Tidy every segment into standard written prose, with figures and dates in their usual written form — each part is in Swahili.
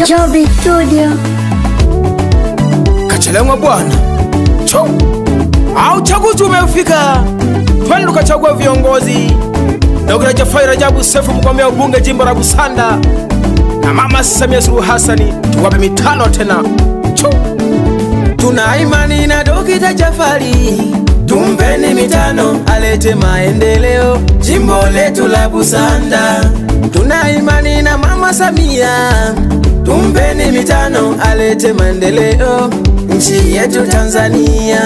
Joby Studio. Kachelewa bwana. Cho. Uchaguzi umefika. Twende tukachagua viongozi. Dr. Jafari Rajabu Sefu, mgombea ubunge jimbo la Busanda, na Mama Samia Suluhu Hassan, tuwape mitano tena. Cho. Tuna imani na Dr. Jafari, tumpeni mitano alete maendeleo jimbo letu la Busanda. Tuna imani na Mama Samia, tumpeni mitano alete maendeleo nchi yetu Tanzania.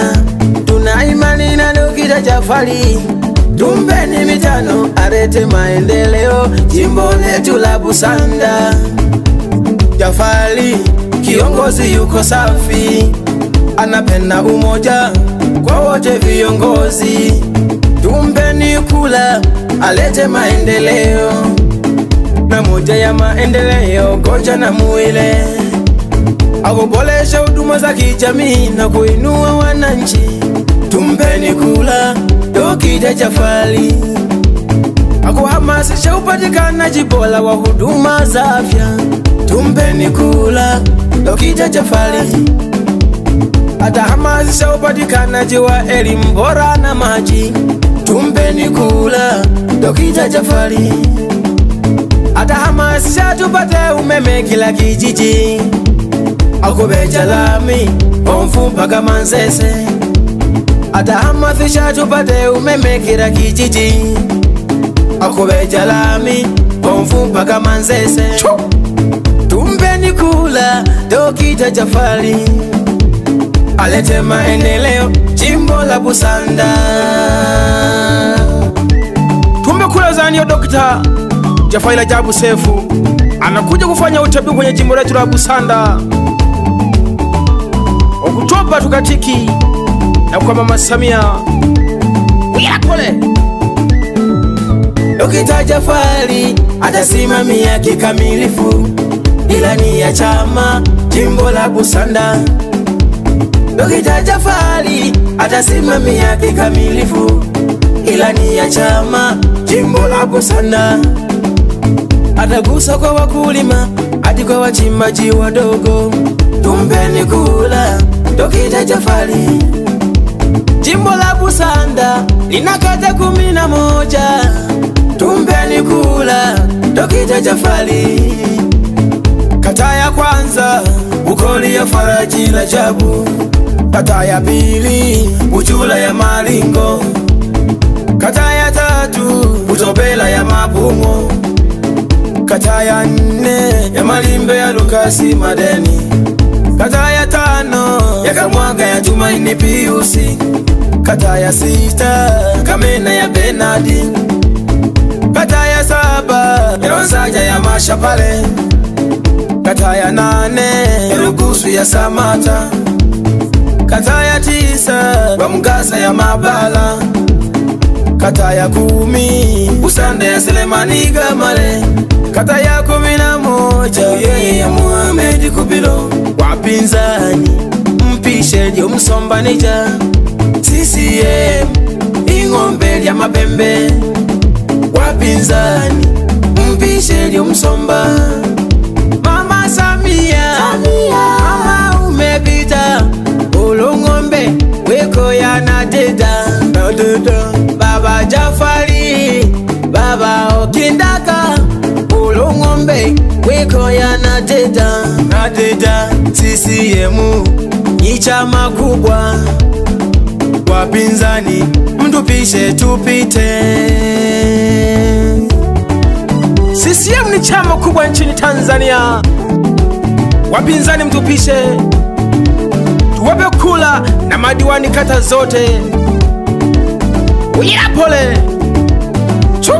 Tuna imani na Dr. Jafari, tumpeni mitano alete maendeleo jimbo letu la Busanda. Jafari kiongozi yuko safi, anapenda umoja kwa wote viongozi. Tumpeni kula alete maendeleo, na moja ya maendeleo Gonja na Muile, akubolesha huduma za kijamii na kuinua wananchi. Tumpeni kula Dr. Jafari, akuhamasisha upatikanaji bora wa huduma za afya. Tumpeni kula Dr. Jafari, atahamasisha upatikanaji wa elimu bora na maji. Tumpeni kula Dr. Jafari, atahamasisha tupate umeme kila kijiji, akubeja lami Bomfu mpaka Manzese. Atahamasisha tupate umeme kila kijiji, akubeja lami Bomfu mpaka Manzese. Tumpeni kula Dr. Jafari, alete maendeleo jimbo la Busanda. Tumekula zanio Dr. Jafari Rajabu Sefu anakuja kufanya utabibu kwenye jimbo letu la Busanda, okutopa tukatiki na kwa Mama Samia. Uyakole Dr. Jafari atasimamia kikamilifu ilani ya chama jimbo la Busanda. Dr. Jafari atasimamia kikamilifu ilani ya chama jimbo la Busanda. Atagusa kwa wakulima hadi kwa wachimbaji wadogo. Tumpeni kula Dr. Jafari. Jimbo la Busanda lina kata 11. Tumpeni kula Dr. Jafari. Kata ya kwanza Bukoli ya Faraji Rajabu, kata ya pili Bujula ya Malingo, kata ya tatu Butobela ya Mabungo, kata ya 4 ya Malimbe ya Lukasi Madeni, kata ya 5 ya Kamwaga ya Tumaini Piusi, kata ya 6 Kamena ya Benadi, kata ya 7 ya Ronsaja ya Mashapale, kata ya 8 ya Rugusu ya Samata, kata ya 9 Bamugasa ya Mabala, kata ya 10 Busanda ya Selemani Gamale, kata ya 11 yeye ya Muhammad Kubilo. Wapinzani mpishe ndio Msombanija, CCM Ing'ombe ya Mabembe. Wapinzani mpishe ndio Msomba. Mama Samia, mama umepita Olong'ombe weko ya nadeda. Baba Jafari, baba Okindaka Olong'ombe weko ya nadeda. CCM ni chama kubwa, wapinzani mtupishe tupite. CCM ni chama kubwa nchini Tanzania, wapinzani mtupishe, tuwape kula na madiwani kata zote. Uyapole Chu.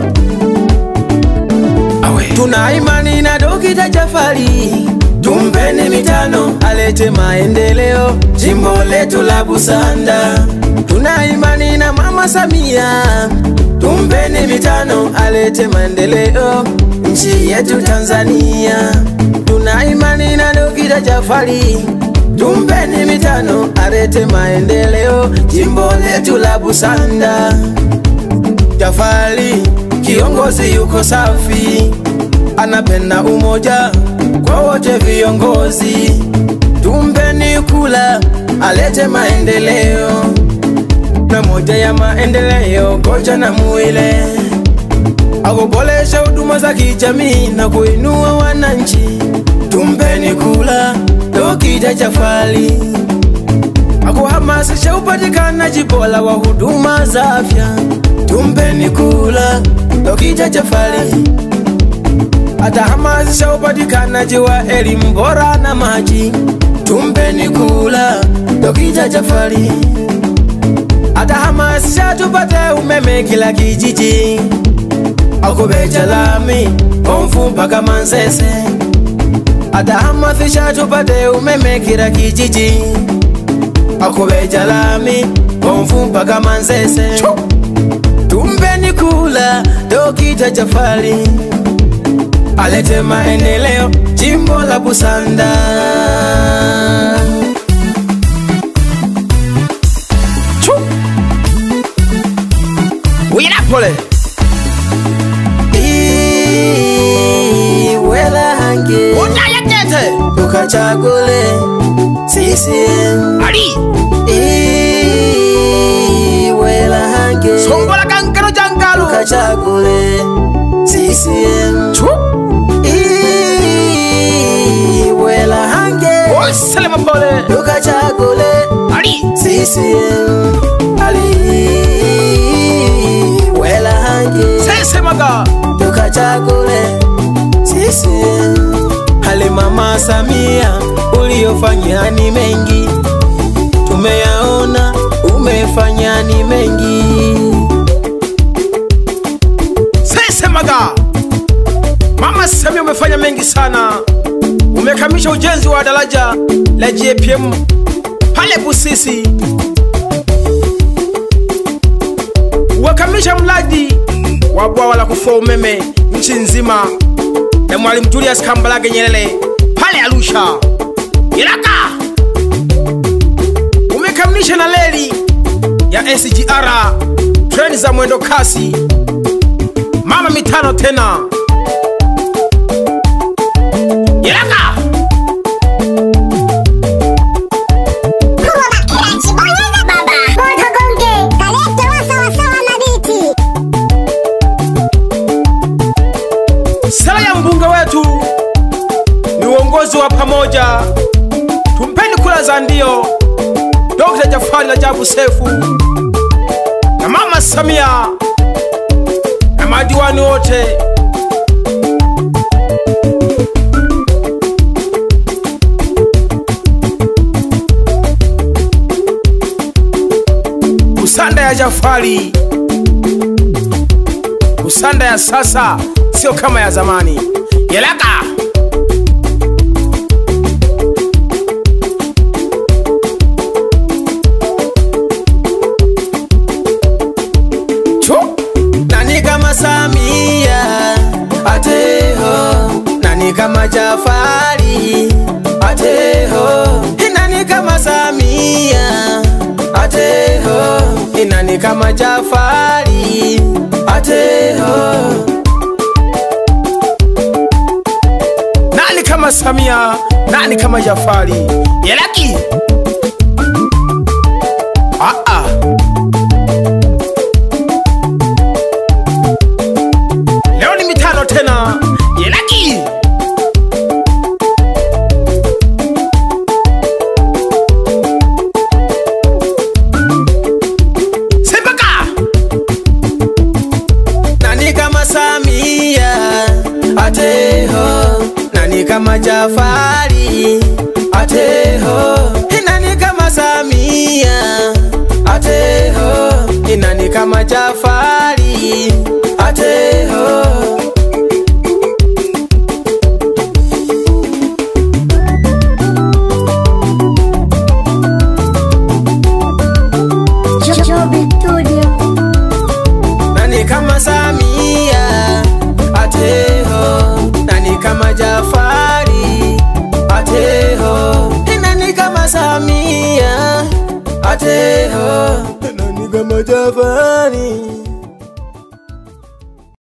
Tuna imani na Dr. Jafari, tumpeni mitano alete maendeleo jimbo letu la Busanda. Tuna imani na Mama Samia, tumpeni mitano alete maendeleo nchi yetu Tanzania. Tuna imani na Dr. Jafari, tumpeni mitano alete maendeleo jimbo letu la Busanda. Jafari kiongozi yuko safi, anapenda umoja kwa wote viongozi, tumpeni kula alete maendeleo, na moja ya maendeleo Koja na Muile akubolesha huduma za kijamii na kuinua wananchi. Tumpeni kula Dr. Jafari akuhamasisha upatikanaji bora wa huduma za afya. Tumpeni kula Dr. Jafari atahamasisha upatikanaji wa elimu bora na maji. Tumpeni kula Dr. Jafari atahamasisha tupate umeme kila kijiji, akubeja lami Omfu mpaka Manzese. Atahamasisha tupate umeme kila kijiji, akubeja lami Omfu mpaka Manzese. Tumpeni kula Dr. Jafari alete maendeleo jimbo la Busanda. Uyinapole wela hange unayakete tukachagule CCM ali wela hange sombola kankaro jangalo tukachagule CCM wela hange oselema pole tukachagule ali CCM ali wela hange sese maga tukachagule CCM. Hali Mama Samia uliofanya ni mengi, tumeyaona umefanya ni mengi. Sese maga Mama Samia umefanya mengi sana. Umekamisha ujenzi wa daraja la JPM pale Busisi, wakamisha mradi wa bwawa la kufua umeme nchi nzima na Mwalimu Julius Kambarage Nyerere pale Arusha. Iraka umekamilisha na reli ya SGR, treni za mwendo kasi mama mitano tena. Iraka sala ya mbunge wetu ni uongozi wa pamoja. Tumpeni kula za ndio Dr. Jafari Rajabu Sefu na Mama Samia na madiwani wote. Busanda ya Jafari, Busanda ya sasa sio kama ya zamani. Yelaka nani kama Samia ateho, nani kama Jafari ateho, nani kama Samia ateho, nani kama Jafari ateho. Nani kama Samia, nani kama Jafari? Yelaki leo ni mitano tena. Yelaki Sembaka nani kama Samia ateho, nani kama Jafari ateho, nani kama Samia ateho, nani kama Jafari ateho. Nani kama Samia ateho, nani kama Jafari ateho, nani kama Samia ateho, nani kama Jafari